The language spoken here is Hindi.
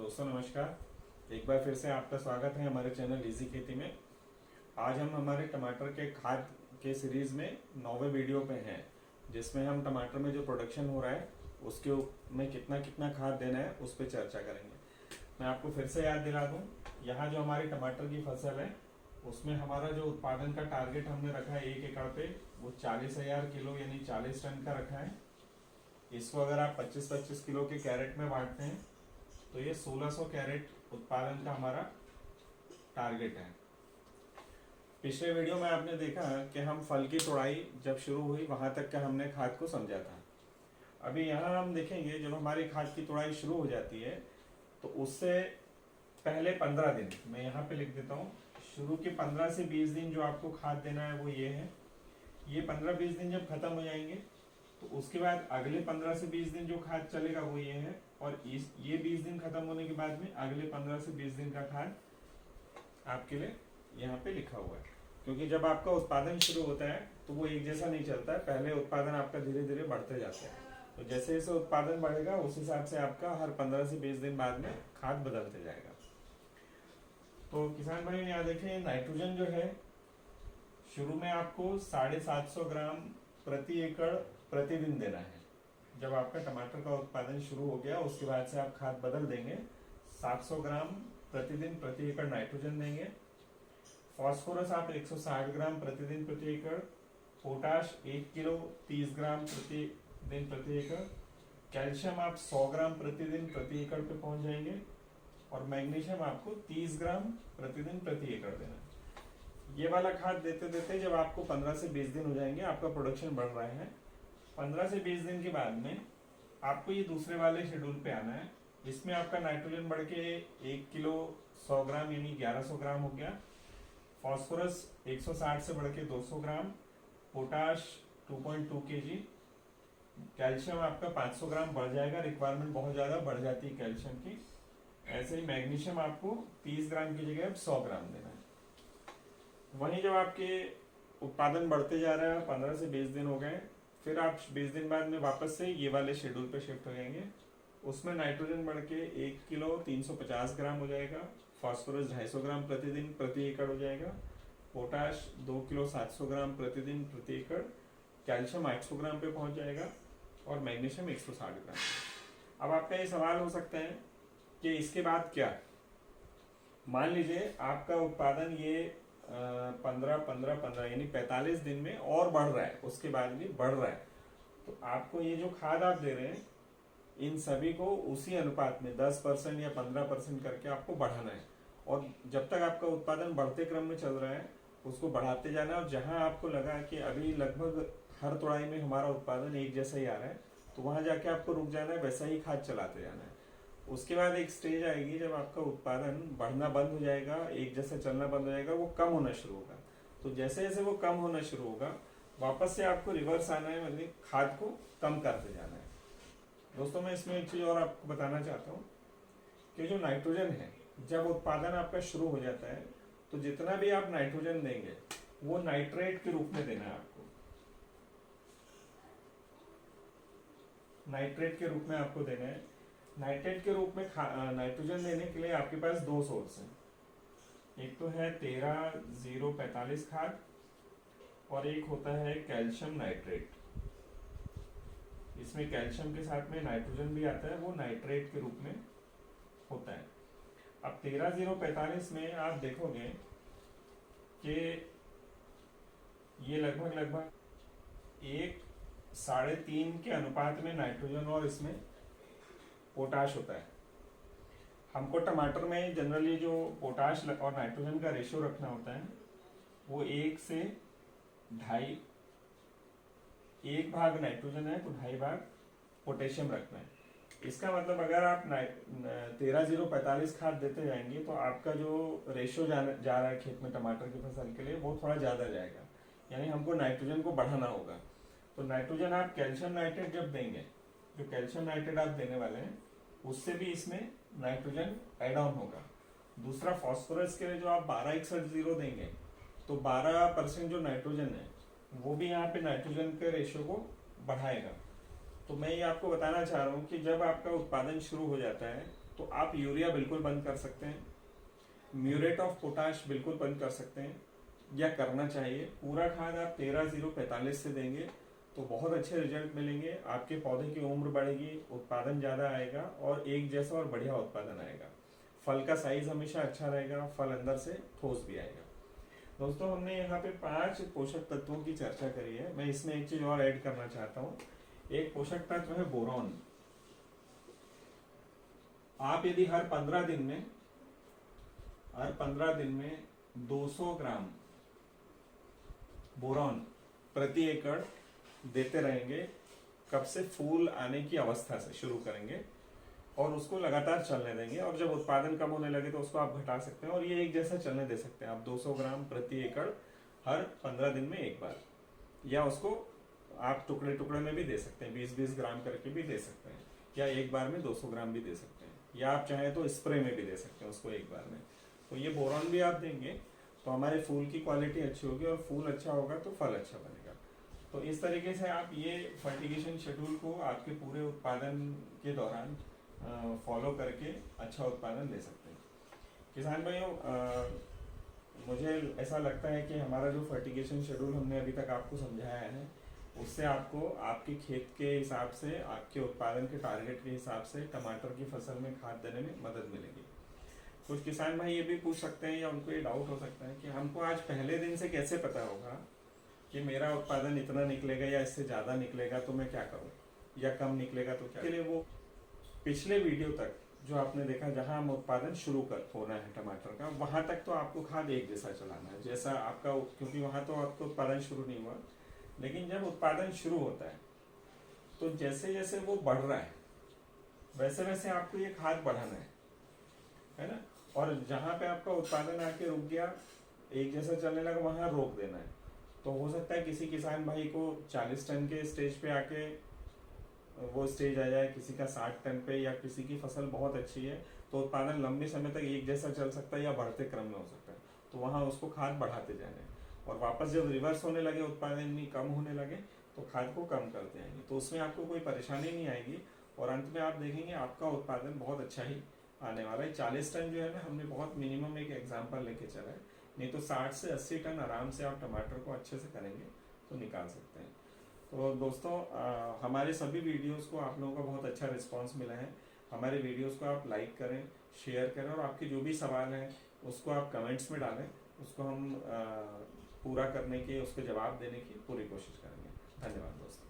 दोस्तों नमस्कार। एक बार फिर से आपका स्वागत है हमारे चैनल इजी खेती में। आज हम हमारे टमाटर के खाद के सीरीज़ में 9वें वीडियो पे हैं, जिसमें हम टमाटर में जो प्रोडक्शन हो रहा है उसके में कितना कितना खाद देना है उस पर चर्चा करेंगे। मैं आपको फिर से याद दिला दूं, यहाँ जो हमारी टमाटर की फसल है उसमें हमारा जो उत्पादन का टारगेट हमने रखा है 1 एकड़ पे वो 40,000 किलो यानी 40 टन का रखा है। इसको अगर आप 25-25 किलो के कैरेट में बांटते हैं तो ये 1600 कैरेट उत्पादन का हमारा टारगेट है। पिछले वीडियो में आपने देखा कि हम फल की तोड़ाई जब शुरू हुई वहाँ तक का हमने खाद को समझा था। अभी यहाँ हम देखेंगे जब हमारी खाद की तोड़ाई शुरू हो जाती है तो उससे पहले 15 दिन, मैं यहाँ पे लिख देता हूँ, शुरू के 15 से 20 दिन जो आपको खाद देना है वो ये है। ये 15-20 दिन जब खत्म हो जाएंगे तो उसके बाद अगले 15 से 20 दिन जो खाद चलेगा वो ये है, और ये 20 दिन खत्म होने के बाद में अगले 15 से 20 दिन का खाद आपके लिए यहाँ पे लिखा हुआ है। क्योंकि जब आपका उत्पादन शुरू होता है तो वो एक जैसा नहीं चलता है, पहले उत्पादन आपका धीरे धीरे बढ़ते जाता है, तो जैसे जैसे उत्पादन बढ़ेगा उस हिसाब से आपका हर 15 से 20 दिन बाद में खाद बदलते जाएगा। तो किसान भाई यहाँ देखें, नाइट्रोजन जो है शुरू में आपको 750 ग्राम प्रति एकड़ प्रतिदिन देना है। जब आपका टमाटर का उत्पादन शुरू हो गया उसके बाद से आप खाद बदल देंगे, 700 ग्राम प्रतिदिन प्रति एकड़ नाइट्रोजन देंगे। फास्फोरस आप 160 ग्राम प्रतिदिन प्रति एकड़, पोटाश 1 किलो 30 ग्राम प्रतिदिन प्रति एकड़, कैल्शियम आप 100 ग्राम प्रतिदिन प्रति एकड़ पे पहुंच जाएंगे, और मैग्नीशियम आपको 30 ग्राम प्रतिदिन प्रति एकड़ देना है। ये वाला खाद देते देते जब आपको 15 से 20 दिन हो जाएंगे, आपका प्रोडक्शन बढ़ रहा है, 15 से 20 दिन के बाद में आपको ये दूसरे वाले शेड्यूल पे आना है। इसमें आपका नाइट्रोजन बढ़ के 1 किलो 100 ग्राम यानी 1100 ग्राम हो गया, फास्फोरस 160 से बढ़ के 200 ग्राम, पोटाश 2.2 kg, कैल्शियम आपका 500 ग्राम बढ़ जाएगा, रिक्वायरमेंट बहुत ज़्यादा बढ़ जाती है कैल्शियम की। ऐसे ही मैग्नीशियम आपको 30 ग्राम की जगह अब 100 ग्राम देना है। वहीं जब आपके उत्पादन बढ़ते जा रहा है, 15 से 20 दिन हो गए, फिर आप 20 दिन बाद में वापस से ये वाले शेड्यूल पे शिफ्ट हो जाएंगे। उसमें नाइट्रोजन बढ़ के 1 किलो 350 ग्राम हो जाएगा, फास्फोरस 250 ग्राम प्रतिदिन प्रति एकड़ हो जाएगा, पोटाश 2 किलो 700 ग्राम प्रतिदिन प्रति एकड़, कैल्शियम 800 ग्राम पे पहुंच जाएगा, और मैग्नीशियम 160 ग्राम। अब आपका ये सवाल हो सकता है कि इसके बाद क्या। मान लीजिए आपका उत्पादन ये 15 यानी 45 दिन में और बढ़ रहा है, उसके बाद भी बढ़ रहा है, तो आपको ये जो खाद आप दे रहे हैं इन सभी को उसी अनुपात में 10% या 15% करके आपको बढ़ाना है, और जब तक आपका उत्पादन बढ़ते क्रम में चल रहा है उसको बढ़ाते जाना है। और जहां आपको लगा कि अभी लगभग हर तोड़ाई में हमारा उत्पादन एक जैसा ही आ रहा है तो वहां जाके आपको रुक जाना है, वैसा ही खाद चलाते जाना है। उसके बाद एक स्टेज आएगी जब आपका उत्पादन बढ़ना बंद हो जाएगा, एक जैसा चलना बंद हो जाएगा, वो कम होना शुरू होगा। तो जैसे जैसे वो कम होना शुरू होगा वापस से आपको रिवर्स आना है, मतलब खाद को कम करते जाना है। दोस्तों मैं इसमें एक चीज़ और आपको बताना चाहता हूँ कि जो नाइट्रोजन है, जब उत्पादन आपका शुरू हो जाता है तो जितना भी आप नाइट्रोजन देंगे वो नाइट्रेट के रूप में देना है आपको, नाइट्रेट के रूप में आपको देना है। नाइट्रेट के रूप में नाइट्रोजन देने के लिए आपके पास 2 सोर्स हैं। एक तो है 13-0-45 खाद, और एक होता है कैल्शियम नाइट्रेट। इसमें कैल्शियम के साथ में नाइट्रोजन भी आता है, वो नाइट्रेट के रूप में होता है। अब 13-0-45 में आप देखोगे कि ये लगभग 1-3.5 के अनुपात में नाइट्रोजन और इसमें पोटाश होता है। हमको टमाटर में जनरली जो पोटाश और नाइट्रोजन का रेशियो रखना होता है वो 1 से 2.5, 1 भाग नाइट्रोजन है तो 2.5 भाग पोटेशियम रखना है। इसका मतलब अगर आप 13-0-45 खाद देते जाएंगे तो आपका जो रेशियो जा रहा है खेत में टमाटर की फसल के लिए वो थोड़ा ज़्यादा जाएगा, यानी हमको नाइट्रोजन को बढ़ाना होगा। तो नाइट्रोजन आप कैल्शियम नाइट्रेट जब देंगे, जो कैल्शियम नाइट्रेट आप देने वाले हैं उससे भी इसमें नाइट्रोजन एड ऑन होगा। दूसरा फास्फोरस के लिए जो आप 12-61-0 देंगे तो 12% जो नाइट्रोजन है वो भी यहाँ पे नाइट्रोजन के रेशियो को बढ़ाएगा। तो मैं ये आपको बताना चाह रहा हूँ कि जब आपका उत्पादन शुरू हो जाता है तो तो आप यूरिया बिल्कुल बंद कर सकते हैं, म्यूरेट ऑफ पोटाश बिल्कुल बंद कर सकते हैं, या करना चाहिए। पूरा खाद आप 13-0-45 से देंगे तो बहुत अच्छे रिजल्ट मिलेंगे, आपके पौधे की उम्र बढ़ेगी, उत्पादन ज़्यादा आएगा और एक जैसा और बढ़िया उत्पादन आएगा। फल का साइज हमेशा अच्छा रहेगा, फल अंदर से ठोस भी आएगा। दोस्तों, हमने यहाँ पे 5 पोषक तत्वों की चर्चा करी है। मैं इसमें एक चीज और ऐड करना चाहता हूँ। एक पोषक तत्व है बोरॉन। आप यदि हर 15 दिन में 200 ग्राम बोरॉन प्रति एकड़ देते रहेंगे, कब से फूल आने की अवस्था से शुरू करेंगे और उसको लगातार चलने देंगे, और जब उत्पादन कम होने लगे तो उसको आप घटा सकते हैं और ये एक जैसा चलने दे सकते हैं आप 200 ग्राम प्रति एकड़ हर 15 दिन में एक बार, या उसको आप टुकड़े टुकड़े में भी दे सकते हैं, 20-20 ग्राम करके भी दे सकते हैं, या एक बार में 200 ग्राम भी दे सकते हैं, या आप चाहें तो स्प्रे में भी दे सकते हैं उसको एक बार में। तो ये बोरॉन भी आप देंगे तो हमारे फूल की क्वालिटी अच्छी होगी, और फूल अच्छा होगा तो फल अच्छा बनेगा। तो इस तरीके से आप ये फर्टिगेशन शेड्यूल को आपके पूरे उत्पादन के दौरान फॉलो करके अच्छा उत्पादन ले सकते हैं। किसान भाइयों, मुझे ऐसा लगता है कि हमारा जो फर्टिगेशन शेड्यूल हमने अभी तक आपको समझाया है, उससे आपको आपके खेत के हिसाब से, आपके उत्पादन के टारगेट के हिसाब से टमाटर की फसल में खाद देने में मदद मिलेगी। कुछ किसान भाई ये भी पूछ सकते हैं, या उनको ये डाउट हो सकता है कि हमको आज पहले दिन से कैसे पता होगा कि मेरा उत्पादन इतना निकलेगा या इससे ज़्यादा निकलेगा, तो मैं क्या करूँ, या कम निकलेगा तो क्या। के लिए वो पिछले वीडियो तक जो आपने देखा, जहां हम उत्पादन शुरू कर होना है टमाटर का, वहां तक तो आपको खाद एक जैसा चलाना है जैसा आपका, क्योंकि वहां तो आपको उत्पादन शुरू नहीं हुआ। लेकिन जब उत्पादन शुरू होता है तो जैसे जैसे वो बढ़ रहा है वैसे वैसे आपको ये खाद बढ़ाना है ना। और जहां पे आपका उत्पादन आके रुक गया, एक जैसा चलने लगा, वहां रोक देना है। तो हो सकता है किसी किसान भाई को 40 टन के स्टेज पे आके वो स्टेज आ जाए, किसी का 60 टन पे, या किसी की फसल बहुत अच्छी है तो उत्पादन लंबे समय तक एक जैसा चल सकता है या बढ़ते क्रम में हो सकता है। तो वहां उसको खाद बढ़ाते जाना है, और वापस जब रिवर्स होने लगे, उत्पादन कम होने लगे, तो खाद को कम करते आएंगे। तो उसमें आपको कोई परेशानी नहीं आएगी, और अंत में आप देखेंगे आपका उत्पादन बहुत अच्छा ही आने वाला है। 40 टन जो है ना, हमने बहुत मिनिमम एक एग्जाम्पल लेके चला है, नहीं तो 60 से 80 टन आराम से आप टमाटर को अच्छे से करेंगे तो निकाल सकते हैं। तो दोस्तों, हमारे सभी वीडियोस को आप लोगों का बहुत अच्छा रिस्पांस मिला है। हमारे वीडियोस को आप लाइक करें, शेयर करें, और आपके जो भी सवाल हैं उसको आप कमेंट्स में डालें, उसको हम पूरा करने के, उसके जवाब देने की पूरी कोशिश करेंगे। धन्यवाद दोस्तों।